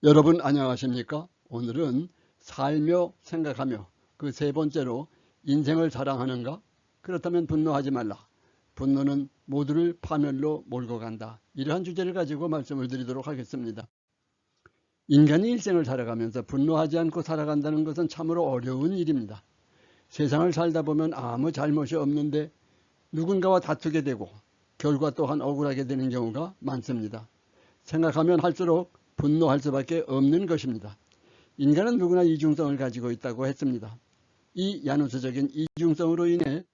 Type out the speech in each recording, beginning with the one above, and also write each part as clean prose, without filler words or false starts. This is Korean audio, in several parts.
여러분 안녕하십니까? 오늘은 살며 생각하며 그 세 번째로 인생을 사랑하는가? 그렇다면 분노하지 말라. 분노는 모두를 파멸로 몰고 간다. 이러한 주제를 가지고 말씀을 드리도록 하겠습니다. 인간이 일생을 살아가면서 분노하지 않고 살아간다는 것은 참으로 어려운 일입니다. 세상을 살다 보면 아무 잘못이 없는데 누군가와 다투게 되고 결과 또한 억울하게 되는 경우가 많습니다. 생각하면 할수록 분노할 수밖에 없는 것입니다. 인간은 누구나 이중성을 가지고 있다고 했습니다. 이 야누스적인 이중성으로 인해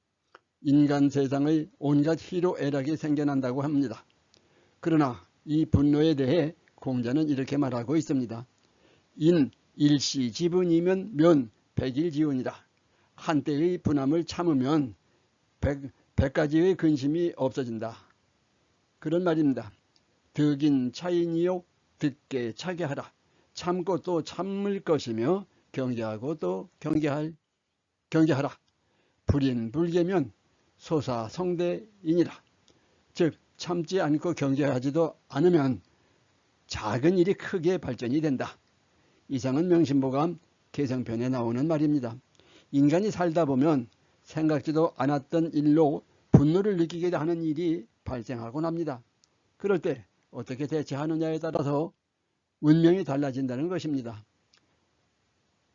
인간 세상의 온갖 희로애락이 생겨난다고 합니다. 그러나 이 분노에 대해 공자는 이렇게 말하고 있습니다. 인 일시지분이면 면 백일지운이라. 한때의 분함을 참으면 백 가지의 근심이 없어진다. 그런 말입니다. 득인 차인이요 듣게 차게 하라. 참고 또 참을 것이며 경계하고 또 경계하라. 불인 불계면 소사성대이니라. 즉 참지 않고 경계하지도 않으면 작은 일이 크게 발전이 된다. 이상은 명심보감 개성편에 나오는 말입니다. 인간이 살다 보면 생각지도 않았던 일로 분노를 느끼게 하는 일이 발생하곤 합니다. 그럴 때 어떻게 대처하느냐에 따라서 운명이 달라진다는 것입니다.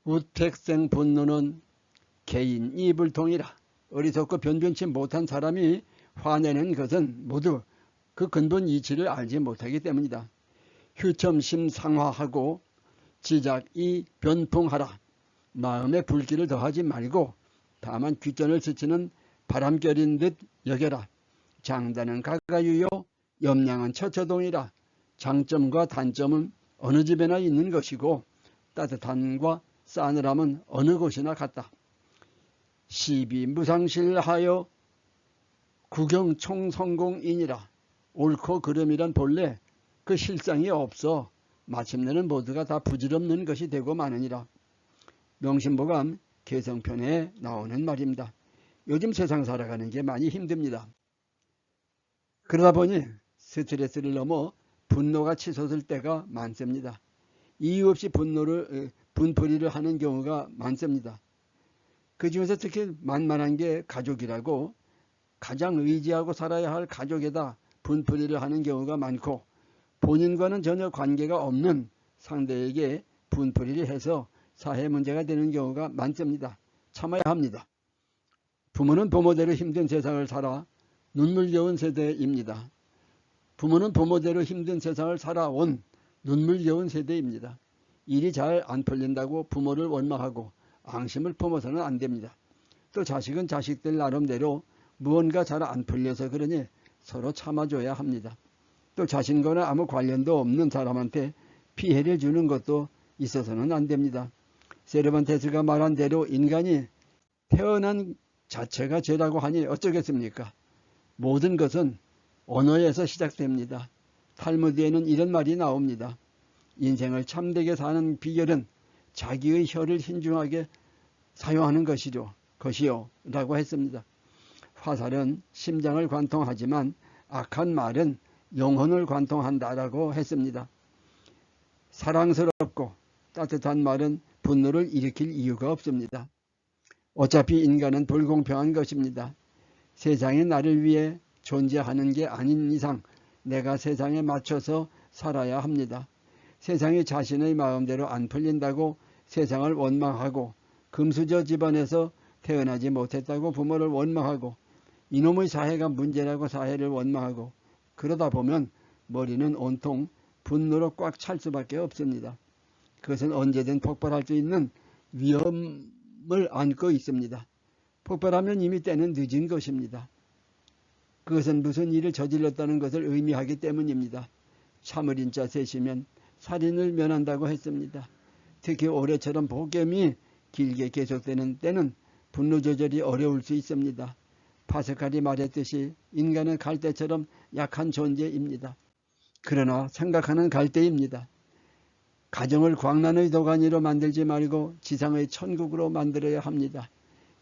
우택생 분노는 개인이 불통이라. 어리석고 변변치 못한 사람이 화내는 것은 모두 그 근본 이치를 알지 못하기 때문이다. 휴첨심상화하고 지작이 변풍하라. 마음에 불길을 더하지 말고 다만 귓전을 스치는 바람결인 듯 여겨라. 장단은 가가유요 염량은 처처동이라. 장점과 단점은 어느 집에나 있는 것이고 따뜻함과 싸늘함은 어느 곳이나 같다. 시비 무상실하여 구경총성공이니라. 옳고 그름이란 본래 그 실상이 없어 마침내는 모두가 다 부질없는 것이 되고 마느니라. 명심보감 개성편에 나오는 말입니다. 요즘 세상 살아가는 게 많이 힘듭니다. 그러다 보니 스트레스를 넘어 분노가 치솟을 때가 많습니다. 이유 없이 분풀이를 하는 경우가 많습니다. 그 중에서 특히 만만한 게 가족이라고 가장 의지하고 살아야 할 가족에다 분풀이를 하는 경우가 많고 본인과는 전혀 관계가 없는 상대에게 분풀이를 해서 사회 문제가 되는 경우가 많습니다. 참아야 합니다. 부모는 부모대로 힘든 세상을 살아 눈물겨운 세대입니다. 부모는 부모대로 힘든 세상을 살아온 눈물겨운 세대입니다. 일이 잘 안 풀린다고 부모를 원망하고 앙심을 품어서는 안 됩니다. 또 자식은 자식들 나름대로 무언가 잘 안 풀려서 그러니 서로 참아줘야 합니다. 또 자신과는 아무 관련도 없는 사람한테 피해를 주는 것도 있어서는 안 됩니다. 세르반테스가 말한 대로 인간이 태어난 자체가 죄라고 하니 어쩌겠습니까? 모든 것은 언어에서 시작됩니다. 탈무드에는 이런 말이 나옵니다. 인생을 참되게 사는 비결은 자기의 혀를 신중하게 사용하는 것이요 라고 했습니다. 화살은 심장을 관통하지만 악한 말은 영혼을 관통한다라고 했습니다. 사랑스럽고 따뜻한 말은 분노를 일으킬 이유가 없습니다. 어차피 인간은 불공평한 것입니다. 세상이 나를 위해 존재하는 게 아닌 이상 내가 세상에 맞춰서 살아야 합니다. 세상이 자신의 마음대로 안 풀린다고 세상을 원망하고 금수저 집안에서 태어나지 못했다고 부모를 원망하고 이놈의 사회가 문제라고 사회를 원망하고 그러다 보면 머리는 온통 분노로 꽉 찰 수밖에 없습니다. 그것은 언제든 폭발할 수 있는 위험을 안고 있습니다. 폭발하면 이미 때는 늦은 것입니다. 그것은 무슨 일을 저질렀다는 것을 의미하기 때문입니다. 참을 인자 세시면 살인을 면한다고 했습니다. 특히 올해처럼 폭염이 길게 계속되는 때는 분노 조절이 어려울 수 있습니다. 파스칼이 말했듯이 인간은 갈대처럼 약한 존재입니다. 그러나 생각하는 갈대입니다. 가정을 광란의 도가니로 만들지 말고 지상의 천국으로 만들어야 합니다.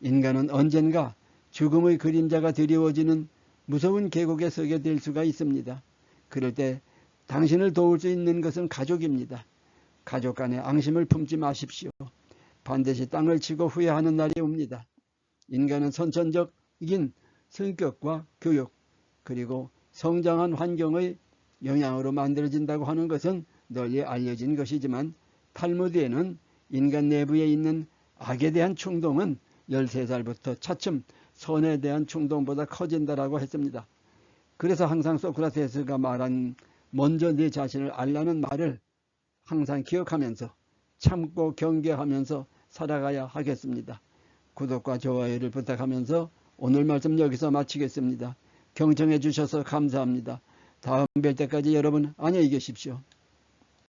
인간은 언젠가 죽음의 그림자가 드리워지는 무서운 계곡에 서게 될 수가 있습니다. 그럴 때 당신을 도울 수 있는 것은 가족입니다. 가족 간에 앙심을 품지 마십시오. 반드시 땅을 치고 후회하는 날이 옵니다. 인간은 선천적인 성격과 교육 그리고 성장한 환경의 영향으로 만들어진다고 하는 것은 널리 알려진 것이지만 탈무드에는 인간 내부에 있는 악에 대한 충동은 13살부터 차츰 선에 대한 충동보다 커진다라고 했습니다. 그래서 항상 소크라테스가 말한 먼저 내 자신을 알라는 말을 항상 기억하면서 참고 경계하면서 살아가야 하겠습니다. 구독과 좋아요를 부탁하면서 오늘 말씀 여기서 마치겠습니다. 경청해 주셔서 감사합니다. 다음 뵐 때까지 여러분 안녕히 계십시오.